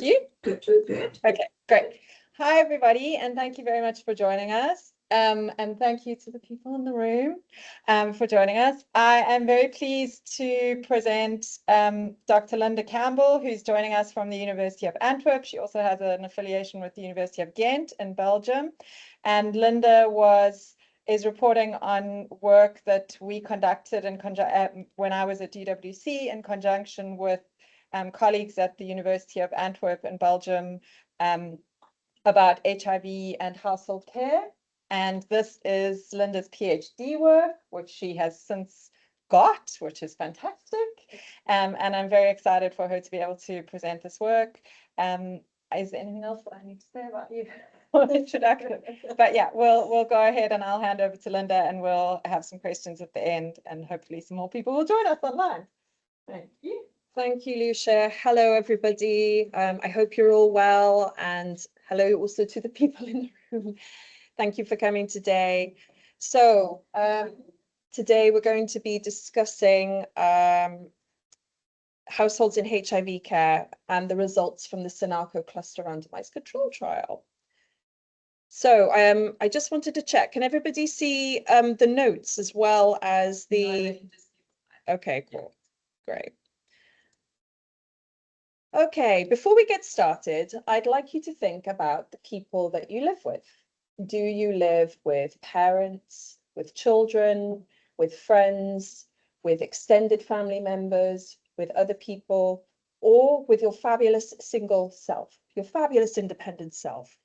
You? Good. Okay, great. Hi, everybody, and thank you very much for joining us. And thank you to the people in the room for joining us. I am very pleased to present Dr. Linda Campbell, who's joining us from the University of Antwerp. She also has an affiliation with the University of Ghent in Belgium. And Linda is reporting on work that we conducted when I was at DWC in conjunction with colleagues at the University of Antwerp in Belgium about HIV and household care. And this is Linda's PhD work, which she has since got, which is fantastic. And I'm very excited for her to be able to present this work. Is there anything else that I need to say about you? Introduction. But yeah, we'll go ahead and I'll hand over to Linda and we'll have some questions at the end and hopefully some more people will join us online. Thank you. Thank you, Lucia. Hello, everybody. I hope you're all well, and hello also to the people in the room. Thank you for coming today. So today we're going to be discussing households in HIV care and the results from the SINAKO cluster randomized control trial. So I just wanted to check, can everybody see the notes as well as the... Okay, cool, great. Okay, before we get started, I'd like you to think about the people that you live with. Do you live with parents, with children, with friends, with extended family members, with other people, or with your fabulous single self, your fabulous independent self?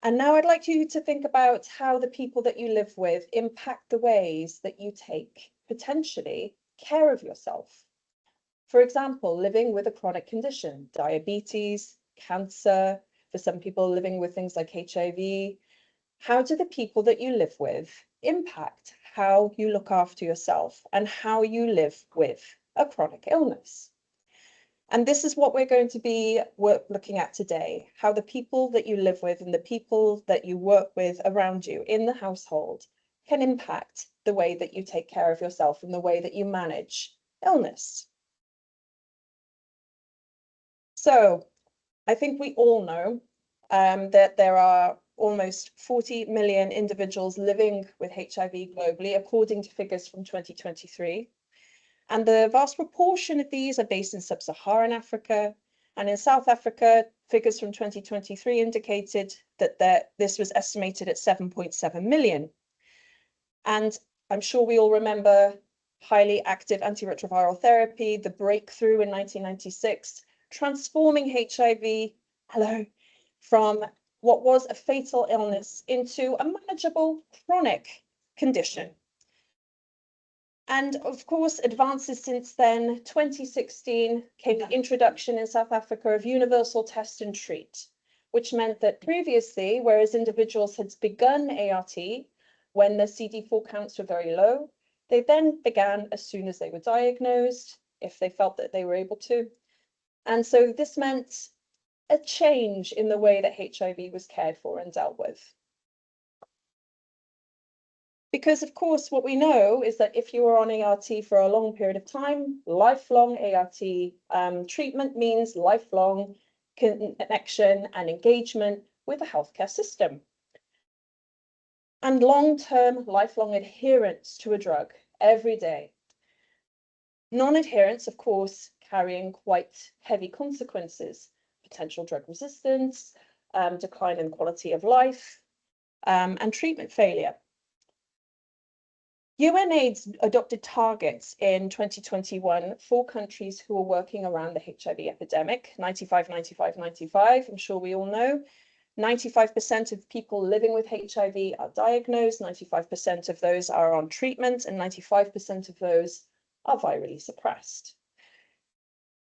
And now I'd like you to think about how the people that you live with impact the ways that you take, potentially, care of yourself. For example, living with a chronic condition, diabetes, cancer, for some people living with things like HIV. How do the people that you live with impact how you look after yourself and how you live with a chronic illness? And this is what we're going to be looking at today, how the people that you live with and the people that you work with around you in the household can impact the way that you take care of yourself and the way that you manage illness. So I think we all know that there are almost 40 million individuals living with HIV globally, according to figures from 2023. And the vast proportion of these are based in sub-Saharan Africa. And in South Africa, figures from 2023 indicated that this was estimated at 7.7 million. And I'm sure we all remember highly active antiretroviral therapy, the breakthrough in 1996, transforming HIV, from what was a fatal illness into a manageable chronic condition. And of course, advances since then. 2016 came the introduction in South Africa of universal test and treat, which meant that previously, whereas individuals had begun ART when the CD4 counts were very low, they then began as soon as they were diagnosed, if they felt that they were able to. And so this meant a change in the way that HIV was cared for and dealt with. Because of course, what we know is that if you are on ART for a long period of time, lifelong ART treatment means lifelong connection and engagement with the healthcare system. And long-term, lifelong adherence to a drug every day. Non-adherence, of course, carrying quite heavy consequences, potential drug resistance, decline in quality of life, and treatment failure. UNAIDS adopted targets in 2021 for countries who are working around the HIV epidemic, 95, 95, 95, I'm sure we all know. 95% of people living with HIV are diagnosed, 95% of those are on treatment, and 95% of those are virally suppressed.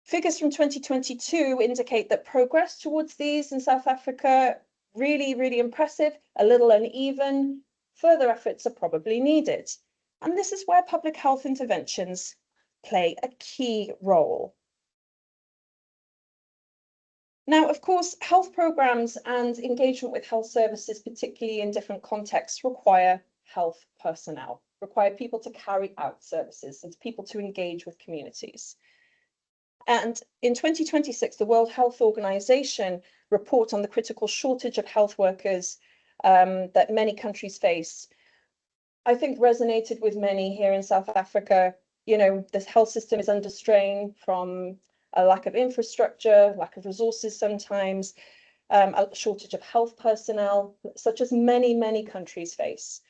Figures from 2022 indicate that progress towards these in South Africa, really, really impressive, a little uneven. Further efforts are probably needed. And this is where public health interventions play a key role. Now, of course, health programs and engagement with health services, particularly in different contexts, require health personnel, require people to carry out services and people to engage with communities. And in 2026, the World Health Organization report on the critical shortage of health workers that many countries face, I think resonated with many here in South Africa. You know, the health system is under strain from a lack of infrastructure, lack of resources sometimes, a shortage of health personnel, such as many countries face.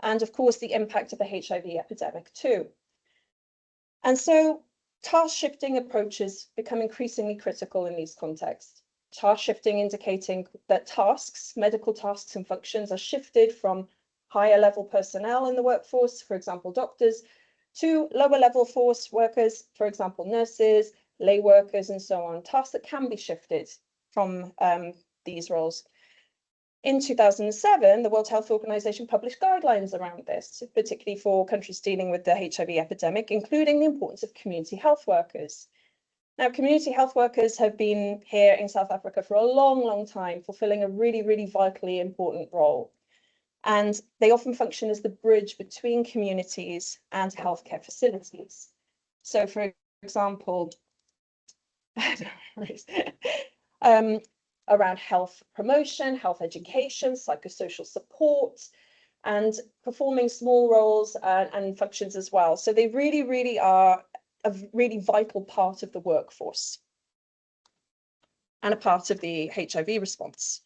And of course, the impact of the HIV epidemic too. And so task shifting approaches become increasingly critical in these contexts. Task shifting indicating that tasks, medical tasks and functions are shifted from higher level personnel in the workforce, for example, doctors, to lower level force workers, for example, nurses, lay workers, and so on, tasks that can be shifted from these roles. In 2007, the World Health Organization published guidelines around this, particularly for countries dealing with the HIV epidemic, including the importance of community health workers. Now, community health workers have been here in South Africa for a long time, fulfilling a really vitally important role. And they often function as the bridge between communities and healthcare facilities. So, for example, around health promotion, health education, psychosocial support, and performing small roles and functions as well. So they really are a really vital part of the workforce and a part of the HIV response.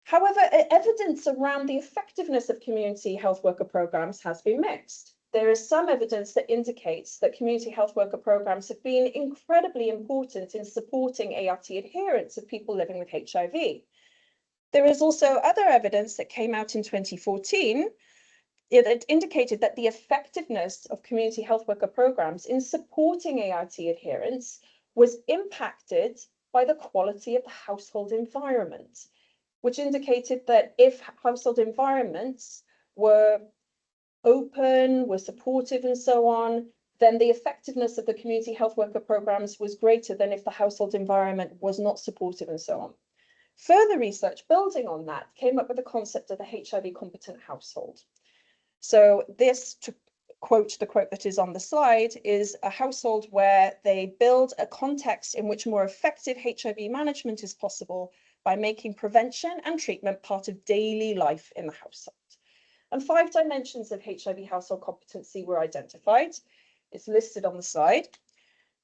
However, evidence around the effectiveness of community health worker programs has been mixed. There is some evidence that indicates that community health worker programs have been incredibly important in supporting ART adherence of people living with HIV. There is also other evidence that came out in 2014 that indicated that the effectiveness of community health worker programs in supporting ART adherence was impacted by the quality of the household environment, which indicated that if household environments were open, were supportive, and so on, then the effectiveness of the community health worker programs was greater than if the household environment was not supportive, and so on. Further research building on that came up with the concept of the HIV competent household. So this, to quote the quote that is on the slide, is a household where they build a context in which more effective HIV management is possible by making prevention and treatment part of daily life in the household. And 5 dimensions of HIV household competency were identified. It's listed on the slide.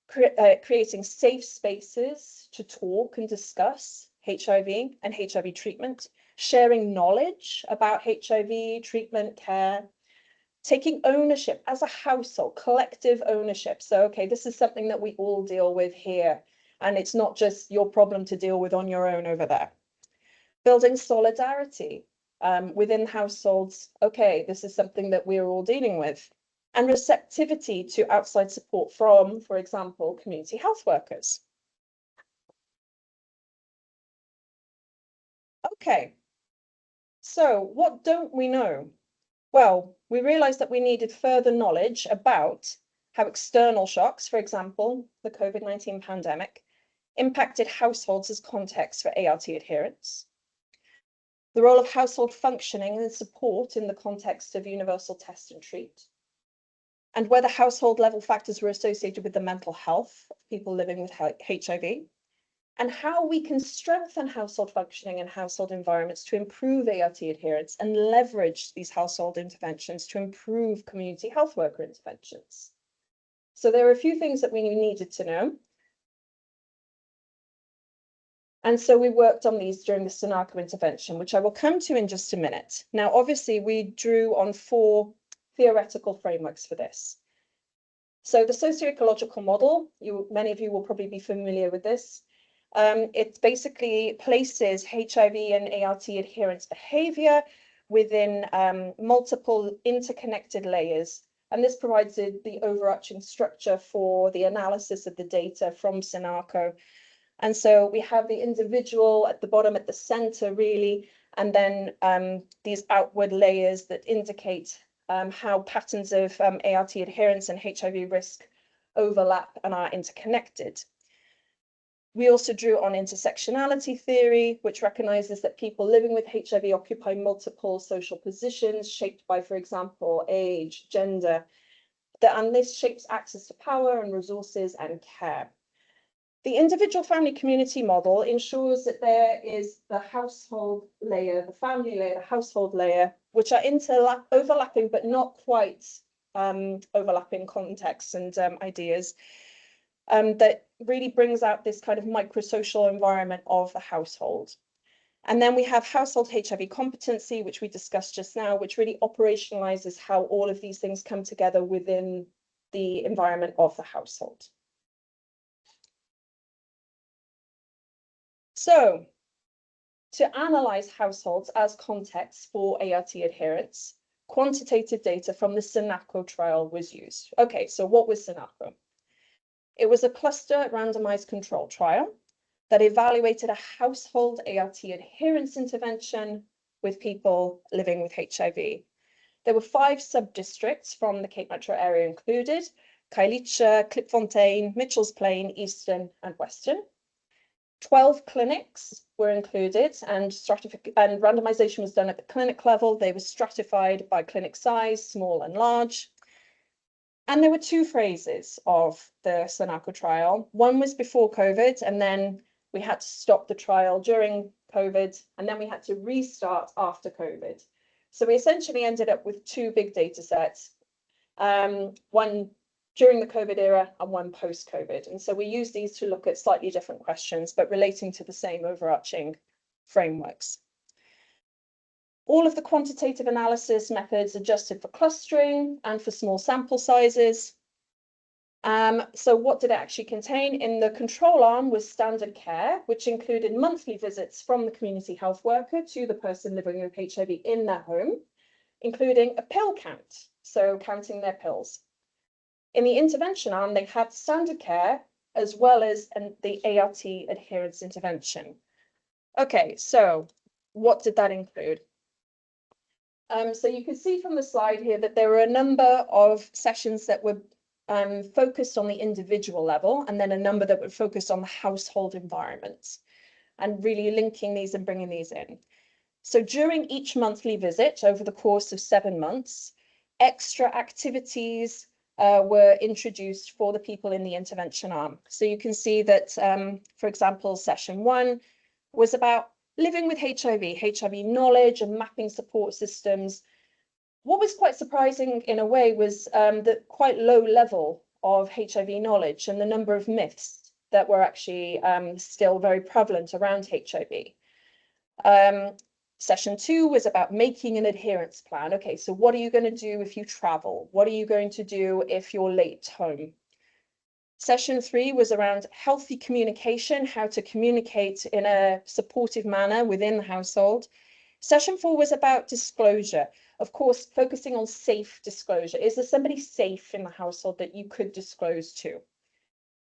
Creating safe spaces to talk and discuss HIV and HIV treatment, sharing knowledge about HIV treatment care, taking ownership as a household, collective ownership. So, okay, this is something that we all deal with here, and it's not just your problem to deal with on your own over there. Building solidarity within households. Okay, this is something that we're all dealing with. And receptivity to outside support from, for example, community health workers. Okay, so what don't we know? Well, we realized that we needed further knowledge about how external shocks, for example, the COVID-19 pandemic, impacted households as context for ART adherence, the role of household functioning and support in the context of universal test and treat, and whether household level factors were associated with the mental health of people living with HIV, and how we can strengthen household functioning and household environments to improve ART adherence and leverage these household interventions to improve community health worker interventions. So there are a few things that we needed to know. And so we worked on these during the SINAKO intervention, which I will come to in just a minute. Now, obviously, we drew on 4 theoretical frameworks for this. So the socio-ecological model, many of you will probably be familiar with this. It basically places HIV and ART adherence behavior within multiple interconnected layers. And this provides the overarching structure for the analysis of the data from SINAKO. And so we have the individual at the bottom, at the center, really, and then these outward layers that indicate how patterns of ART adherence and HIV risk overlap and are interconnected. We also drew on intersectionality theory, which recognizes that people living with HIV occupy multiple social positions shaped by, for example, age, gender, and this shapes access to power and resources and care. The individual family community model ensures that there is the household layer, the family layer, the household layer, which are overlapping but not quite overlapping contexts and ideas, that really brings out this kind of micro-social environment of the household. And then we have household HIV competency, which we discussed just now, which really operationalizes how all of these things come together within the environment of the household. So, to analyze households as context for ART adherence, quantitative data from the SINAKO trial was used. Okay, so what was SINAKO? It was a cluster randomized control trial that evaluated a household ART adherence intervention with people living with HIV. There were 5 sub-districts from the Cape Metro area included: Khayelitsha, Klipfontein, Mitchell's Plain, Eastern and Western. 12 clinics were included, and randomization was done at the clinic level. They were stratified by clinic size, small and large. And there were 2 phases of the SINAKO trial. One was before COVID, and then we had to stop the trial during COVID, and then we had to restart after COVID. So we essentially ended up with 2 big data sets, one during the COVID era and one post-COVID. And so we use these to look at slightly different questions, but relating to the same overarching frameworks. All of the quantitative analysis methods adjusted for clustering and for small sample sizes. So what did it actually contain? In the control arm was standard care, which included monthly visits from the community health worker to the person living with HIV in their home, including a pill count, so counting their pills. In the intervention arm, they had standard care as well as the ART adherence intervention. Okay, so what did that include? So you can see from the slide here that there were a number of sessions that were focused on the individual level, and then a number that were focused on the household environments, and really linking these and bringing these in. So during each monthly visit over the course of 7 months, extra activities were introduced for the people in the intervention arm. So you can see that, for example, session 1 was about living with HIV knowledge and mapping support systems. What was quite surprising in a way was the quite low level of HIV knowledge and the number of myths that were actually still very prevalent around HIV. Session 2 was about making an adherence plan. Okay, so what are you going to do if you travel? What are you going to do if you're late home? Session 3 was around healthy communication, how to communicate in a supportive manner within the household. Session 4 was about disclosure, of course, focusing on safe disclosure. Is there somebody safe in the household that you could disclose to?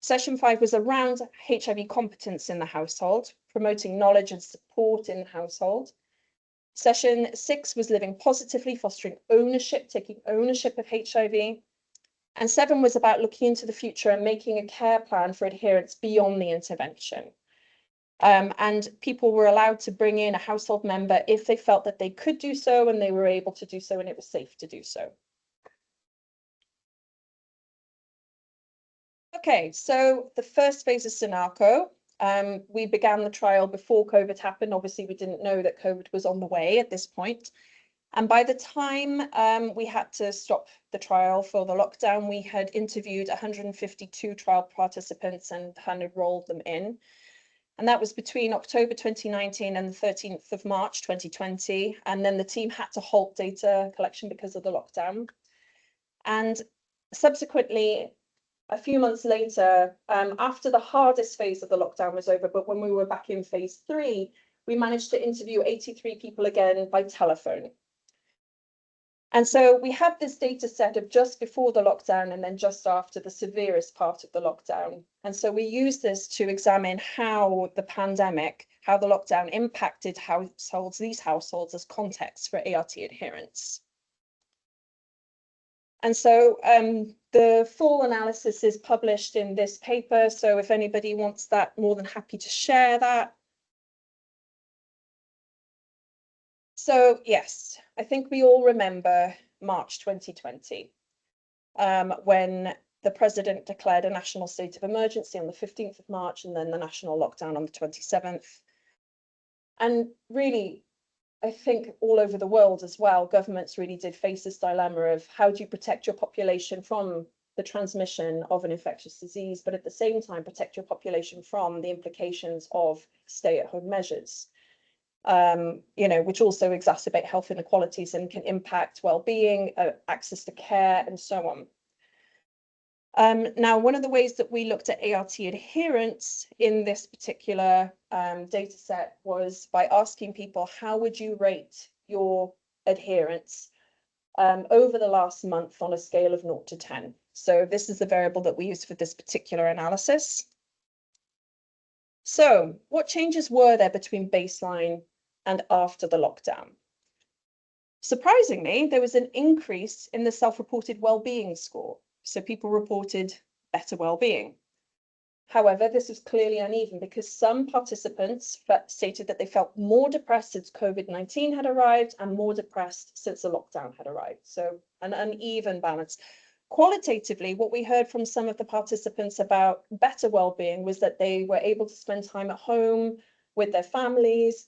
Session 5 was around HIV competence in the household, promoting knowledge and support in the household. Session 6 was living positively, fostering ownership, taking ownership of HIV. And 7 was about looking into the future and making a care plan for adherence beyond the intervention. And people were allowed to bring in a household member if they felt that they could do so and they were able to do so and it was safe to do so. Okay, so the first phase of SINAKO, we began the trial before COVID happened. Obviously, we didn't know that COVID was on the way at this point. And by the time we had to stop the trial for the lockdown, we had interviewed 152 trial participants and had enrolled them in. And that was between October 2019 and the 13th of March 2020. And then the team had to halt data collection because of the lockdown. And subsequently, a few months later, after the hardest phase of the lockdown was over, but when we were back in phase 3, we managed to interview 83 people again by telephone. And so we have this data set of just before the lockdown and then just after the severest part of the lockdown. And so we use this to examine how the pandemic, how the lockdown impacted households, these households as context for ART adherence. And so the full analysis is published in this paper. So if anybody wants that, more than happy to share that. So yes, I think we all remember March 2020. when the president declared a national state of emergency on the 15th of March and then the national lockdown on the 27th. And really, I think all over the world as well, governments really did face this dilemma of how do you protect your population from the transmission of an infectious disease, but at the same time protect your population from the implications of stay-at-home measures, which also exacerbate health inequalities and can impact well-being, access to care, and so on. Now, one of the ways that we looked at ART adherence in this particular data set was by asking people, how would you rate your adherence over the last month on a scale of 0 to 10? So this is the variable that we used for this particular analysis. So what changes were there between baseline and after the lockdown? Surprisingly, there was an increase in the self-reported well-being score. So people reported better well-being. However, this was clearly uneven because some participants stated that they felt more depressed since COVID-19 had arrived and more depressed since the lockdown had arrived. So an uneven balance. Qualitatively, what we heard from some of the participants about better well-being was that they were able to spend time at home with their families,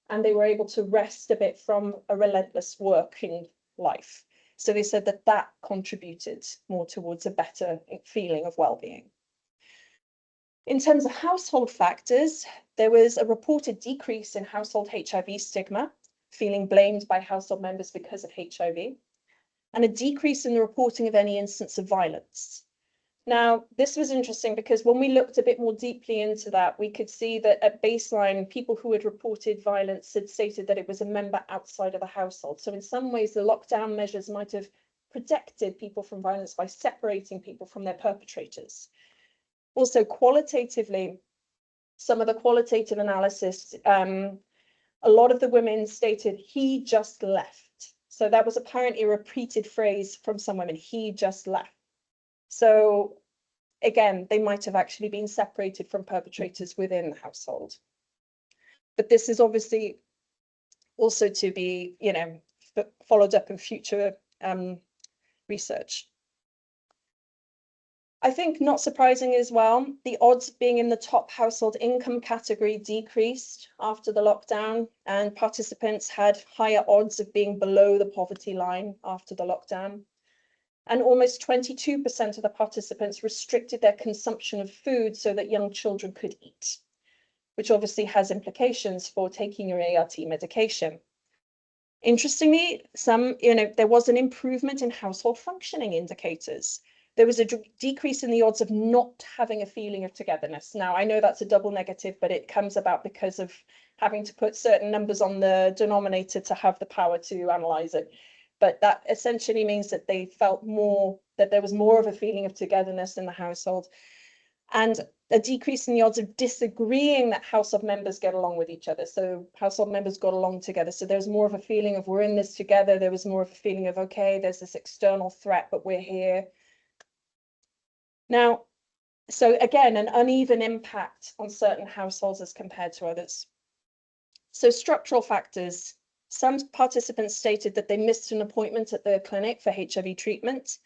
and they were able to rest a bit from a relentless working life. So they said that that contributed more towards a better feeling of well-being. In terms of household factors, there was a reported decrease in household HIV stigma, feeling blamed by household members because of HIV, and a decrease in the reporting of any instance of violence. Now, this was interesting because when we looked a bit more deeply into that, we could see that at baseline, people who had reported violence had stated that it was a member outside of the household. So in some ways, the lockdown measures might have protected people from violence by separating people from their perpetrators. Also, qualitatively, some of the qualitative analysis, a lot of the women stated, "he just left." So that was apparently a repeated phrase from some women, "he just left." So again, they might have actually been separated from perpetrators within the household. But this is obviously also to be, followed up in future research. I think not surprising as well, the odds of being in the top household income category decreased after the lockdown, and participants had higher odds of being below the poverty line after the lockdown. And almost 22% of the participants restricted their consumption of food so that young children could eat, which obviously has implications for taking your ART medication. Interestingly, there was an improvement in household functioning indicators. There was a decrease in the odds of not having a feeling of togetherness. Now, I know that's a double negative, but it comes about because of having to put certain numbers on the denominator to have the power to analyze it. But that essentially means that they felt that there was more of a feeling of togetherness in the household, and a decrease in the odds of disagreeing that household members get along with each other. So household members got along together. So there's more of a feeling of we're in this together. There was more of a feeling of, okay, there's this external threat, but we're here. Now, so again, an uneven impact on certain households as compared to others. So structural factors. Some participants stated that they missed an appointment at the clinic for HIV treatment.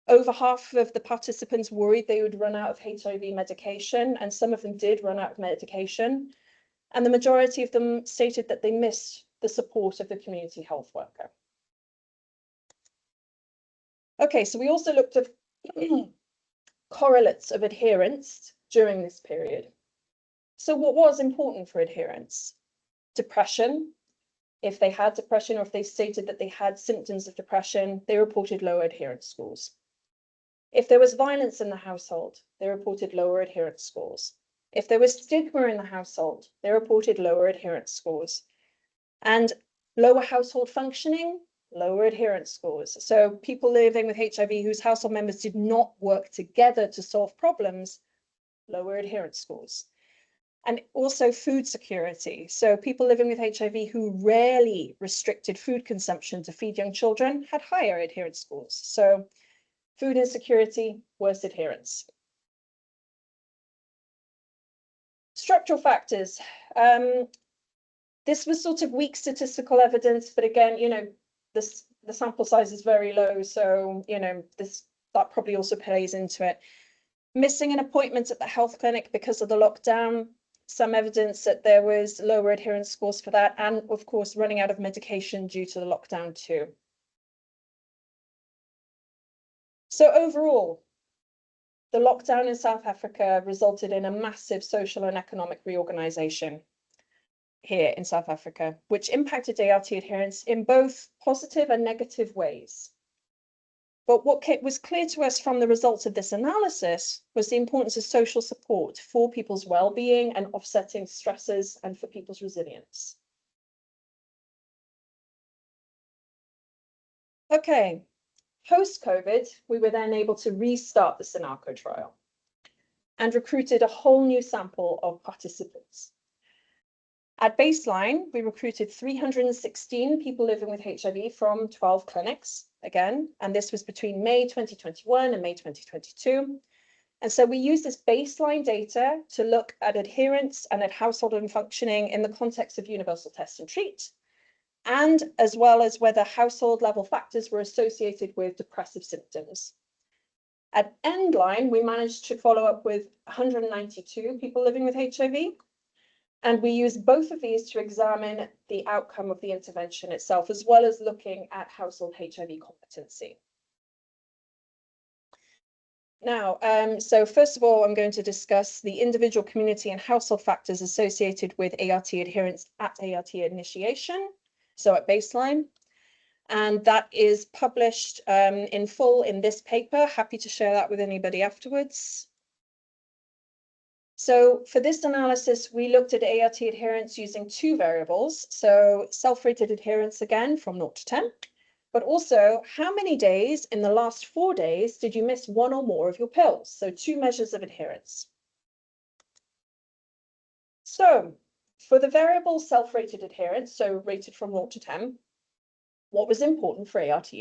Over half of the participants worried they would run out of HIV medication, and some of them did run out of medication. And the majority of them stated that they missed the support of the community health worker. Okay, so we also looked at correlates of adherence during this period. So what was important for adherence? Depression. If they had depression, or if they stated that they had symptoms of depression, they reported lower adherence scores. If there was violence in the household, they reported lower adherence scores. If there was stigma in the household, they reported lower adherence scores. And lower household functioning, lower adherence scores. So people living with HIV whose household members did not work together to solve problems, lower adherence scores. And also food security. So people living with HIV who rarely restricted food consumption to feed young children had higher adherence scores. So food insecurity, worse adherence. Structural factors. This was sort of weak statistical evidence, but again, the the sample size is very low, so that probably also plays into it. Missing an appointment at the health clinic because of the lockdown, some evidence that there was lower adherence scores for that, and of course running out of medication due to the lockdown too. So overall, the lockdown in South Africa resulted in a massive social and economic reorganization here in South Africa, which impacted ART adherence in both positive and negative ways. But what was clear to us from the results of this analysis was the importance of social support for people's well-being and offsetting stresses and for people's resilience. Okay, post-COVID, we were then able to restart the SINAKO trial and recruited a whole new sample of participants. At baseline, we recruited 316 people living with HIV from 12 clinics, again, and this was between May 2021 and May 2022. And so we used this baseline data to look at adherence and at household and functioning in the context of universal test and treat, and as well as whether household level factors were associated with depressive symptoms. At endline, we managed to follow up with 192 people living with HIV. And we use both of these to examine the outcome of the intervention itself, as well as looking at household HIV competency. Now, so first of all, I'm going to discuss the individual, community, and household factors associated with ART adherence at ART initiation, so at baseline. And that is published in full in this paper. Happy to share that with anybody afterwards. So for this analysis, we looked at ART adherence using two variables. So self-rated adherence again from 0 to 10, but also how many days in the last 4 days did you miss one or more of your pills? So two measures of adherence. So for the variable self-rated adherence, so rated from 0 to 10, what was important for ART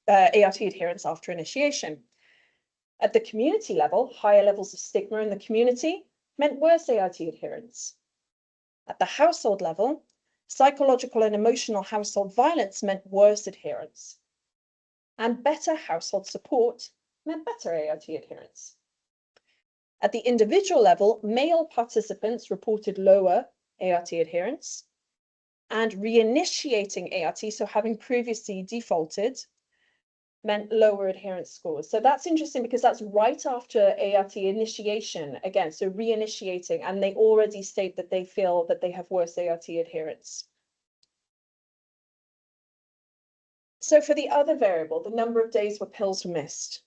adherence after initiation? At the community level, higher levels of stigma in the community meant worse ART adherence. At the household level, psychological and emotional household violence meant worse adherence. And better household support meant better ART adherence. At the individual level, male participants reported lower ART adherence, and reinitiating ART, so having previously defaulted, meant lower adherence scores. So that's interesting because that's right after ART initiation again, so reinitiating, and they already state that they feel that they have worse ART adherence. So for the other variable, the number of days where pills were missed.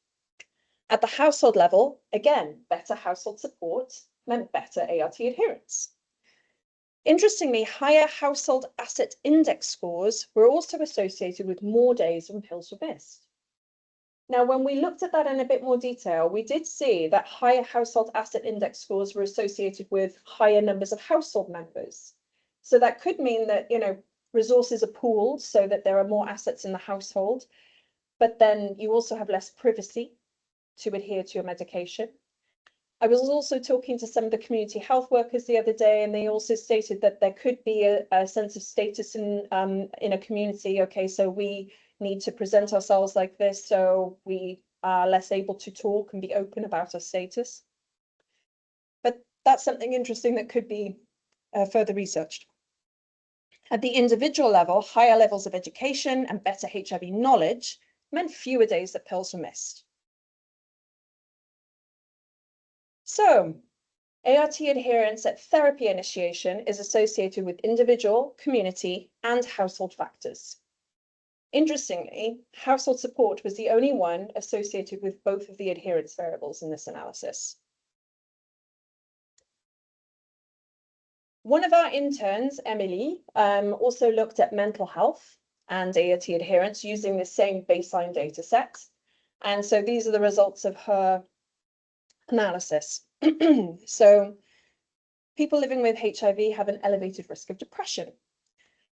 At the household level, again, better household support meant better ART adherence. Interestingly, higher household asset index scores were also associated with more days when pills were missed. Now, when we looked at that in a bit more detail, we did see that higher household asset index scores were associated with higher numbers of household members. So that could mean that, resources are pooled so that there are more assets in the household, but then you also have less privacy to adhere to your medication. I was also talking to some of the community health workers the other day, and they also stated that there could be a sense of status in a community. Okay, so we need to present ourselves like this, so we are less able to talk and be open about our status. But that's something interesting that could be further researched. At the individual level, higher levels of education and better HIV knowledge meant fewer days that pills were missed. So, ART adherence at therapy initiation is associated with individual, community, and household factors. Interestingly, household support was the only one associated with both of the adherence variables in this analysis. One of our interns, Emily, also looked at mental health and ART adherence using the same baseline data set. And so these are the results of her analysis. So people living with HIV have an elevated risk of depression.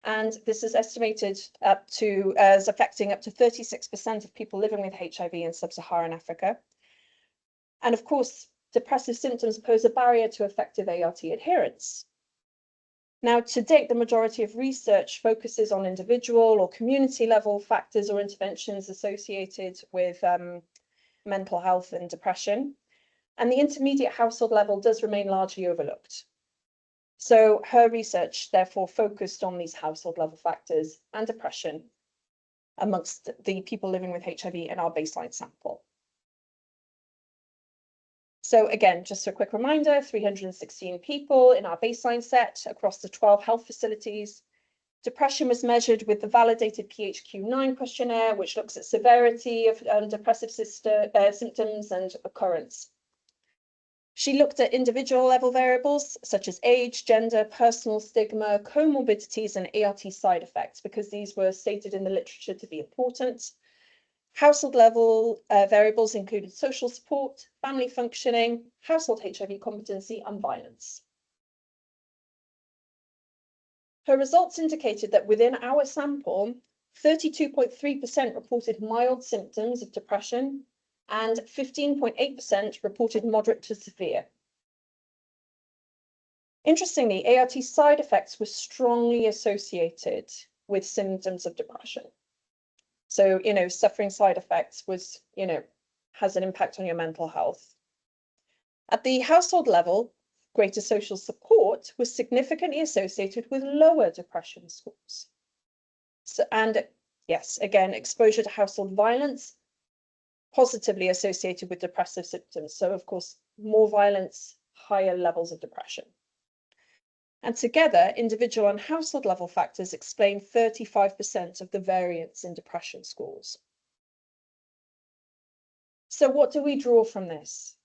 And this is estimated as affecting up to 36% of people living with HIV in sub-Saharan Africa. And of course, depressive symptoms pose a barrier to effective ART adherence. Now, to date, the majority of research focuses on individual or community level factors or interventions associated with mental health and depression. And the intermediate household level does remain largely overlooked. So her research therefore focused on these household level factors and depression amongst the people living with HIV in our baseline sample. So again, just a quick reminder, 316 people in our baseline set across the 12 health facilities. Depression was measured with the validated PHQ-9 questionnaire, which looks at severity of depressive symptoms and occurrence. She looked at individual level variables such as age, gender, personal stigma, comorbidities, and ART side effects, because these were stated in the literature to be important. Household level variables included social support, family functioning, household HIV competency, and violence. Her results indicated that within our sample, 32.3% reported mild symptoms of depression and 15.8% reported moderate to severe. Interestingly, ART side effects were strongly associated with symptoms of depression. So, suffering side effects was, has an impact on your mental health. At the household level, greater social support was significantly associated with lower depression scores. So, and yes, again, exposure to household violence positively associated with depressive symptoms. So, of course, more violence, higher levels of depression. And together, individual and household level factors explain 35% of the variance in depression scores. So what do we draw from this?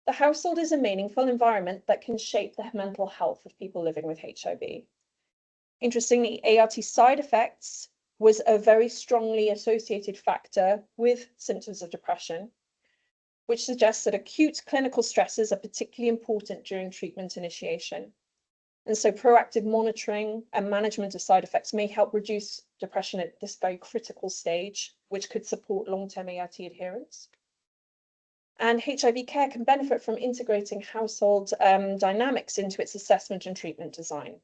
The household is a meaningful environment that can shape the mental health of people living with HIV. Interestingly, ART side effects was a very strongly associated factor with symptoms of depression, which suggests that acute clinical stresses are particularly important during treatment initiation. And so proactive monitoring and management of side effects may help reduce depression at this very critical stage, which could support long-term ART adherence. And HIV care can benefit from integrating household dynamics into its assessment and treatment design.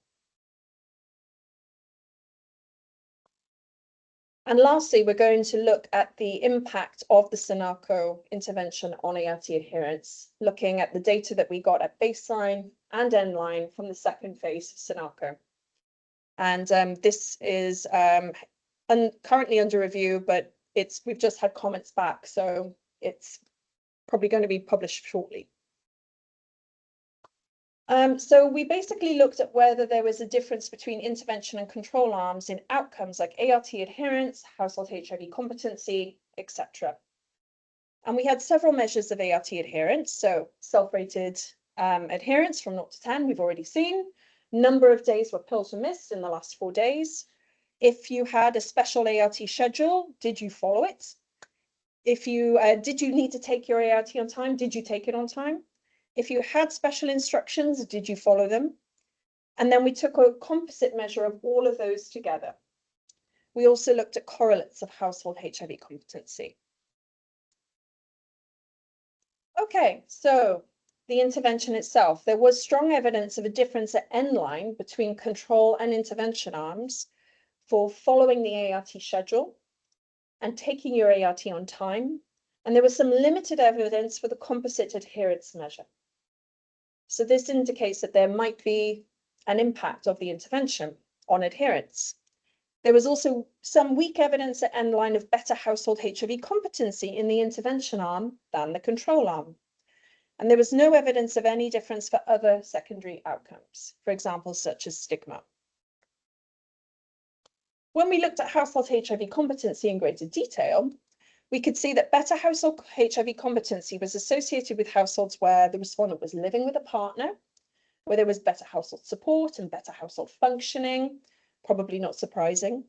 And lastly, we're going to look at the impact of the SINAKO intervention on ART adherence, looking at the data that we got at baseline and endline from the second phase of SINAKO. And this is currently under review, but we've just had comments back, so it's probably going to be published shortly. So we basically looked at whether there was a difference between intervention and control arms in outcomes like ART adherence, household HIV competency, etc. And we had several measures of ART adherence. So self-rated adherence from 0 to 10, we've already seen. Number of days were pills were missed in the last 4 days. If you had a special ART schedule, did you follow it? If you did you need to take your ART on time? Did you take it on time? If you had special instructions, did you follow them? And then we took a composite measure of all of those together. We also looked at correlates of household HIV competency. Okay, so the intervention itself, there was strong evidence of a difference at endline between control and intervention arms for following the ART schedule and taking your ART on time. And there was some limited evidence for the composite adherence measure. So this indicates that there might be an impact of the intervention on adherence. There was also some weak evidence at endline of better household HIV competency in the intervention arm than the control arm. And there was no evidence of any difference for other secondary outcomes, for example, such as stigma. When we looked at household HIV competency in greater detail, we could see that better household HIV competency was associated with households where the respondent was living with a partner, where there was better household support and better household functioning, probably not surprising,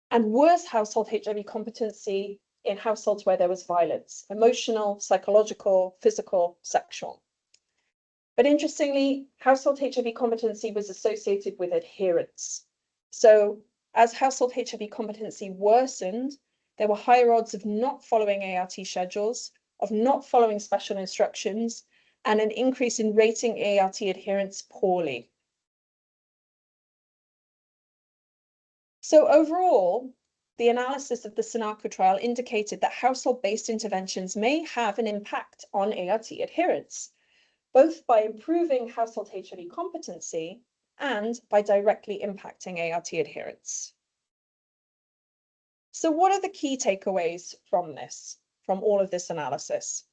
and worse household HIV competency in households where there was violence, emotional, psychological, physical, sexual. But interestingly, household HIV competency was associated with adherence. So as household HIV competency worsened, there were higher odds of not following ART schedules, of not following special instructions, and an increase in rating ART adherence poorly. So overall, the analysis of the SINAKO trial indicated that household-based interventions may have an impact on ART adherence, both by improving household HIV competency and by directly impacting ART adherence. So what are the key takeaways from all of this analysis?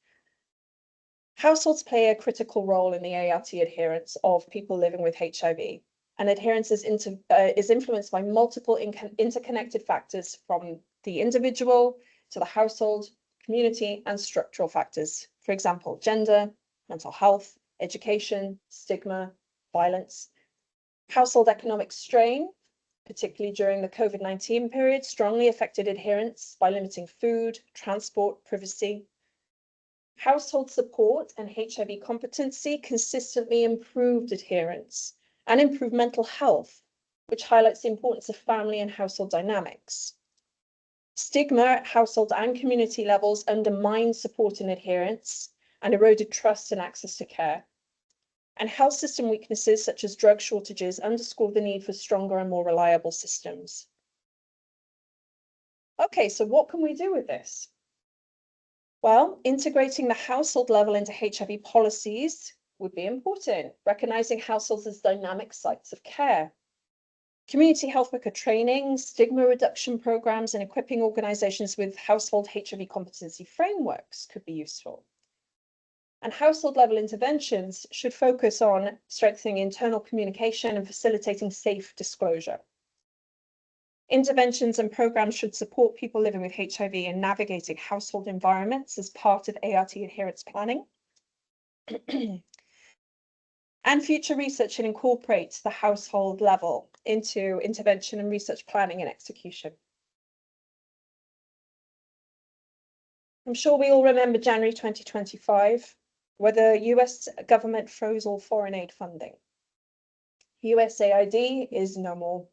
Households play a critical role in the ART adherence of people living with HIV, and adherence is influenced by multiple interconnected factors, from the individual to the household, community, and structural factors. For example, gender, mental health, education, stigma, violence. Household economic strain, particularly during the COVID-19 period, strongly affected adherence by limiting food, transport, privacy. Household support and HIV competency consistently improved adherence and improved mental health, which highlights the importance of family and household dynamics. Stigma at household and community levels undermined support and adherence and eroded trust and access to care. And health system weaknesses, such as drug shortages, underscore the need for stronger and more reliable systems. Okay, so what can we do with this? Well, integrating the household level into HIV policies would be important, recognizing households as dynamic sites of care. Community health worker training, stigma reduction programs, and equipping organizations with household HIV competency frameworks could be useful. And household level interventions should focus on strengthening internal communication and facilitating safe disclosure. Interventions and programs should support people living with HIV in navigating household environments as part of ART adherence planning. And future research should incorporate the household level into intervention and research planning and execution. I'm sure we all remember January 2025, where the US government froze all foreign aid funding. USAID is no more.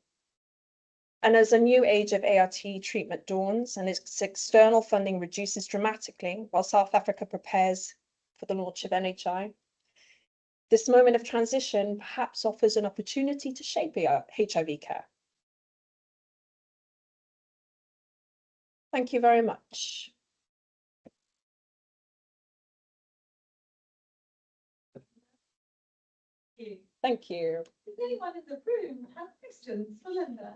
And as a new age of ART treatment dawns and its external funding reduces dramatically while South Africa prepares for the launch of NHI, this moment of transition perhaps offers an opportunity to shape HIV care. Thank you very much. Thank you. Does anyone in the room have questions for Linda?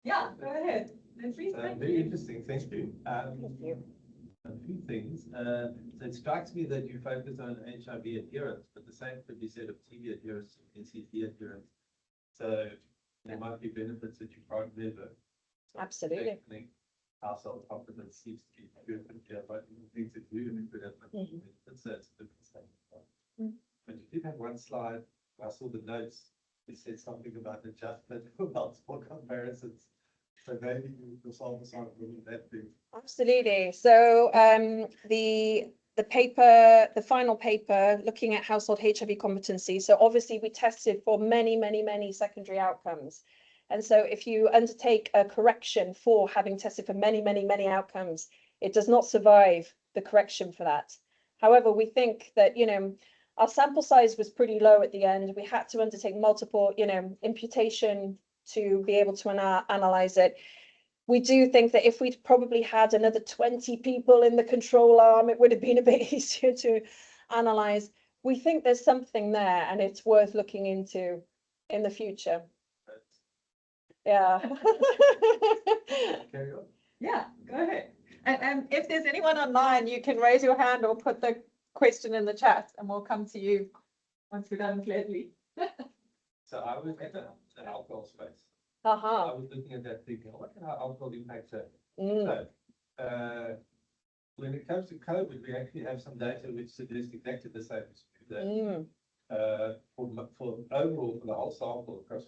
Yeah, go ahead. Very interesting, thank you. Thank you. A few things. So it strikes me that you focus on HIV adherence, but the same could be said of TB adherence and NCT adherence. So there might be benefits that you can't measure. Absolutely. Household competence seems to be good, but things that do and could have benefits. So it's a different thing. But you did have one slide. I saw the notes. It said something about adjustment for multiple comparisons. So maybe you'll solve this out with that thing. Absolutely. So the paper, the final paper looking at household HIV competency. So obviously we tested for many secondary outcomes. And so if you undertake a correction for having tested for many outcomes, it does not survive the correction for that. However, we think that, our sample size was pretty low at the end. We had to undertake multiple, imputation to be able to analyze it. We do think that if we'd probably had another 20 people in the control arm, it would have been a bit easier to analyze. We think there's something there and it's worth looking into in the future. Yeah. Carry on. Yeah, go ahead. And if there's anyone online, you can raise your hand or put the question in the chat and we'll come to you once we're done with Leslie. So I was in the alcohol space. I was looking at that thinking, what can our alcohol impact that? So when it comes to COVID, we actually have some data which suggests exactly the same. For overall, for the whole sample across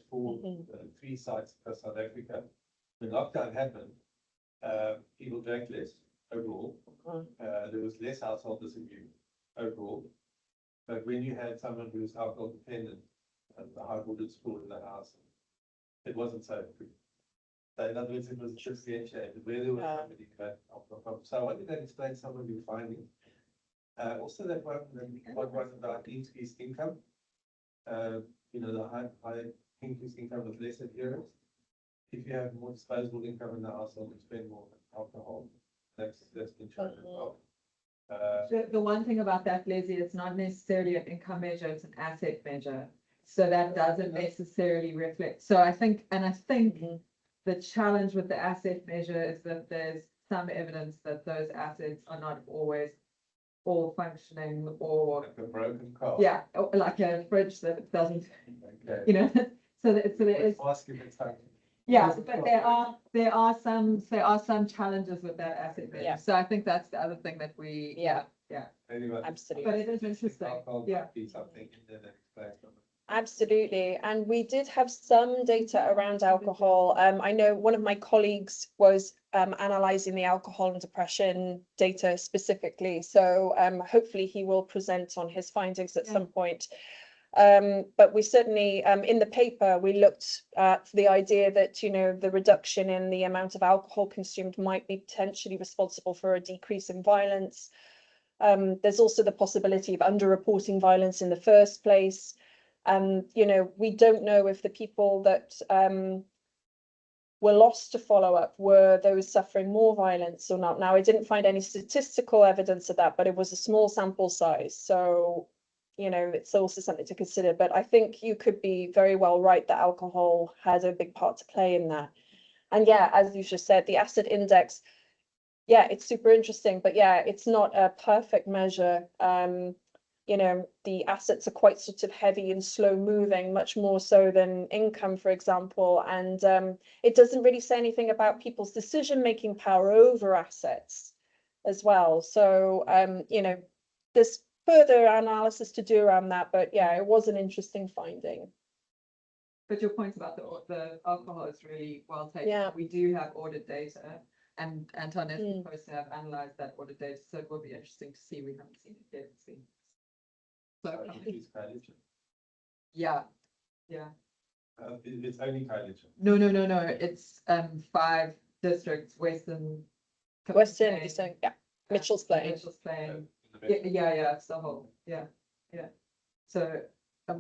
three sites across South Africa, when lockdown happened, people drank less overall. There was less household disabuse overall. But when you had someone who was alcohol dependent, the high ordered sport in the house, it wasn't so good. So in other words, it was differentiated where there was somebody who had alcohol problems. So I wanted to explain some of your findings. Also that one about increased income, the high increased income with less adherence. If you have more disposable income in the household, you spend more on alcohol. That's been shown as well. The one thing about that, Leslie, it's not necessarily an income measure, it's an asset measure. So that doesn't necessarily reflect. So I think the challenge with the asset measure is that there's some evidence that those assets are not always all functioning, or Like a broken car. yeah, like a fridge that doesn't, Okay. you know, so there is, Ask if it's functioning. yeah, but there are some challenges with that asset measure. Yeah. So I think that's the other thing that we, Yeah. Anyway, Absolutely. but it is interesting. alcohol Yeah. might be something in there that explains some of it. Absolutely. And we did have some data around alcohol. I know one of my colleagues was analysing the alcohol and depression data specifically. So hopefully he will present on his findings at some point. But we certainly, in the paper, we looked at the idea that, you know, the reduction in the amount of alcohol consumed might be potentially responsible for a decrease in violence. There's also the possibility of underreporting violence in the first place. You know, we don't know if the people that were lost to follow-up were those suffering more violence or not. Now, I didn't find any statistical evidence of that, but it was a small sample size. So, you know, it's also something to consider. But I think you could be very well right that alcohol had a big part to play in that. And yeah, as you just said, the asset index, yeah, it's super interesting, but yeah, it's not a perfect measure. You know, the assets are quite sort of heavy and slow moving, much more so than income, for example. And it doesn't really say anything about people's decision-making power over assets as well. So, you know, there's further analysis to do around that, but yeah, it was an interesting finding. But your point about the alcohol is really well taken. Yeah. We do have audit data, and Anton is supposed to have analysed that audit data, so it will be interesting to see. We haven't seen it yet. So Increased coalition. yeah. It's only coalition. No. It's 5 districts, Western, Eastern, yeah. Mitchell's Plain. Mitchell's Plain. In the Yeah, it's the whole, yeah. So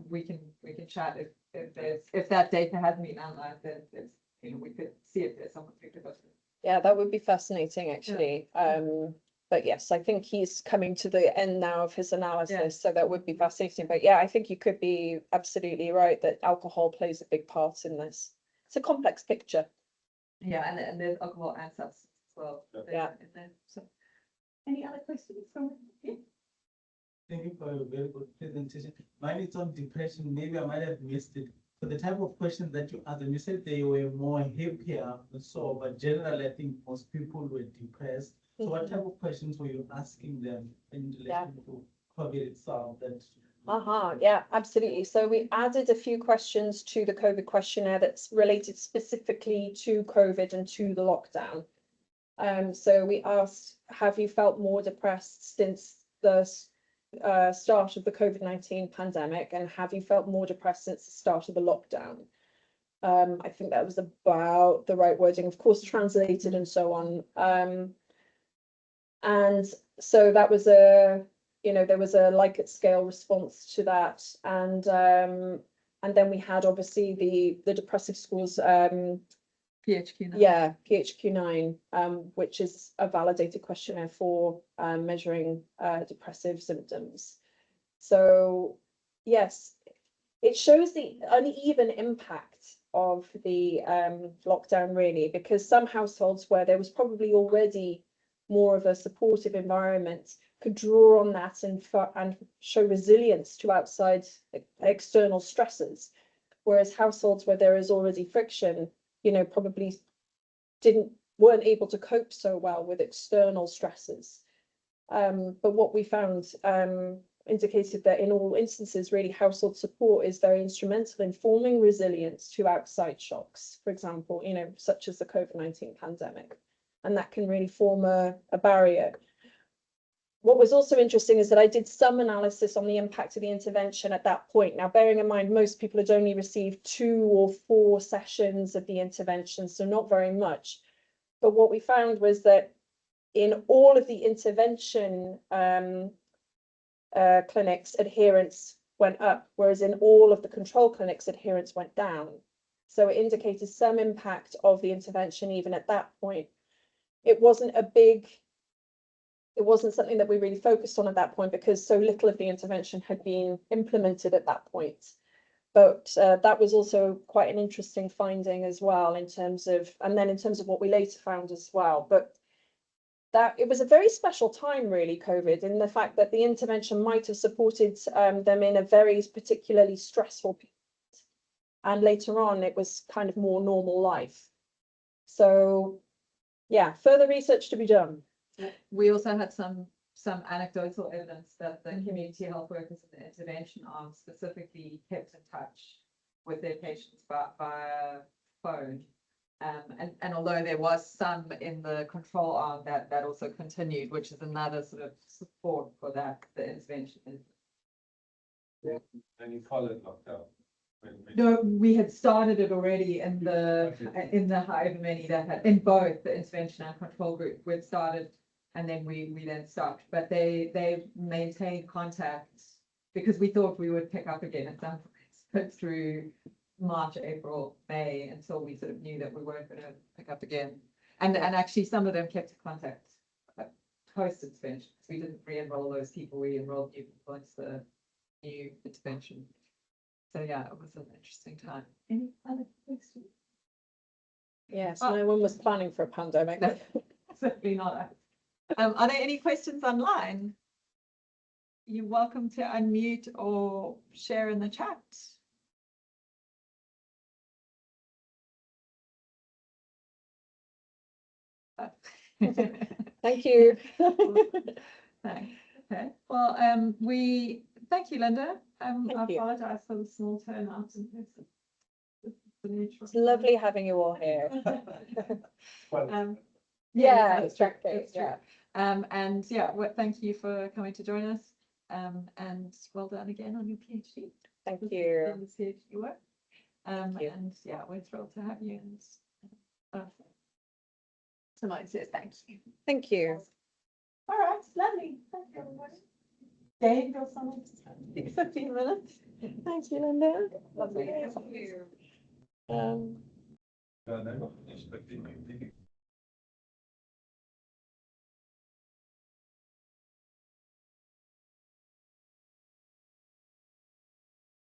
we can chat if that data hasn't been analysed, then it's, you know, we could see if there's something to give us. Yeah, that would be fascinating, actually. But yes, I think he's coming to the end now of his analysis, so that would be fascinating. But yeah, I think you could be absolutely right that alcohol plays a big part in this. It's a complex picture. Yeah, and there's alcohol and substance as well. Yeah. In there. So, any other questions from you? Thank you for a very good presentation. Mine is on depression. Maybe I might have missed it. For the type of questions that you asked, you said they were more happier, so, but generally, I think most people were depressed. So what type of questions were you asking them in relation to COVID itself? Yeah, absolutely. So we added a few questions to the COVID questionnaire that's related specifically to COVID and to the lockdown. So we asked, have you felt more depressed since the start of the COVID-19 pandemic, and have you felt more depressed since the start of the lockdown? I think that was about the right wording, of course, translated and so on. And so that was there was a Likert scale response to that. And then we had obviously the depressive scores, PHQ9. yeah, PHQ9, which is a validated questionnaire for measuring depressive symptoms. So yes, it shows the uneven impact of the lockdown, really, because some households where there was probably already more of a supportive environment could draw on that and show resilience to outside external stresses, whereas households where there is already friction, you know, probably weren't able to cope so well with external stresses. But what we found indicated that in all instances, really, household support is very instrumental in forming resilience to outside shocks, for example, you know, such as the COVID-19 pandemic. And that can really form a barrier. What was also interesting is that I did some analysis on the impact of the intervention at that point. Now, bearing in mind, most people had only received 2 or 4 sessions of the intervention, so not very much. But what we found was that in all of the intervention clinics, adherence went up, whereas in all of the control clinics, adherence went down. So it indicated some impact of the intervention even at that point. It wasn't something that we really focused on at that point because so little of the intervention had been implemented at that point. But that was also quite an interesting finding as well in terms of what we later found as well. But that it was a very special time, really, COVID, in the fact that the intervention might have supported them in a very particularly stressful period. And later on, it was kind of more normal life. So, yeah, further research to be done. We also had some anecdotal evidence that the community health workers in the intervention arm specifically kept in touch with their patients via phone. And although there was some in the control arm that also continued, which is another sort of support for that, the intervention. And you followed lockdown. No, we had started it already in the however many that had in both the intervention and control group. We'd started and then we then stopped. But they maintained contact because we thought we would pick up again at some point through March, April, May until we sort of knew that we weren't going to pick up again. And actually some of them kept in contact post intervention. We didn't re-enroll those people, we enrolled new people into the new intervention. So yeah, it was an interesting time. Any other questions? Yes, no one was planning for a pandemic. No, certainly not. Are there any questions online? You're welcome to unmute or share in the chat. Thank you. Thanks. Okay. Well, thank you, Linda. I you. apologize for the small turnout in person. It's lovely having you all here. Yeah, exactly. It's true. And yeah, thank you for coming to join us. And well done again on your PhD. Thank you. In the PhD work. And yeah, we're thrilled to have you. And somebody says thank you. Thank you. All right, lovely. Thank you, everybody. Dave, you're someone 15 minutes. Thank you, Linda. Lovely. Thank you. No, expecting you.